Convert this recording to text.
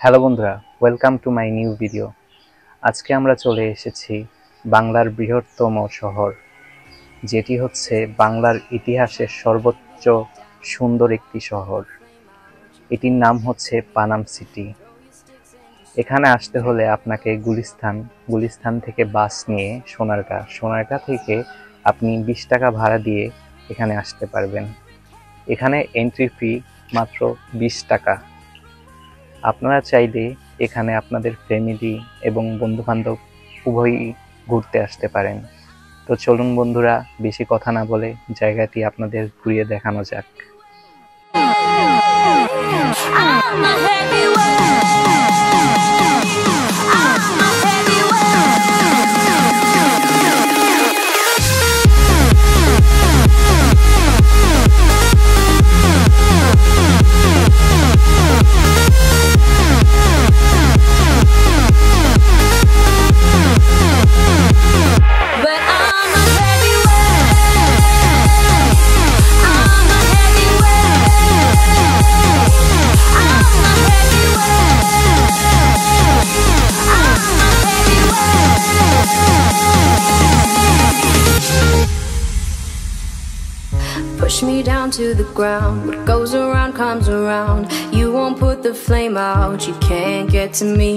Hello বন্ধুরা, welcome to my new video. আজকে আমরা চলে এসেছি বাংলার বৃহত্তম শহর, যেটি হচ্ছে বাংলার ইতিহাসের সর্বোচ্চ সুন্দর একটি শহর। এটির নাম হচ্ছে পানাম সিটি। এখানে আসতে হলে আপনাকে গুলিস্তান থেকে বাস নিয়ে সোনারগাঁ থেকে আপনি 20 টাকা ভাড়া দিয়ে এখানে আসতে পারবেন। এখানে এন্ট্রি ফি মাত্র 20 টাকা। আপনারা চাইলে এখানে আপনাদের ফ্যামিলি এবং বন্ধুবান্ধব উভয়ই ঘুরতে আসতে পারেন। তো চলুন বন্ধুরা, বেশি কথা না বলে জায়গাটি আপনাদের ঘুরিয়ে দেখানো যাক। Push me down to the ground. What goes around comes around. You won't put the flame out. You can't get to me.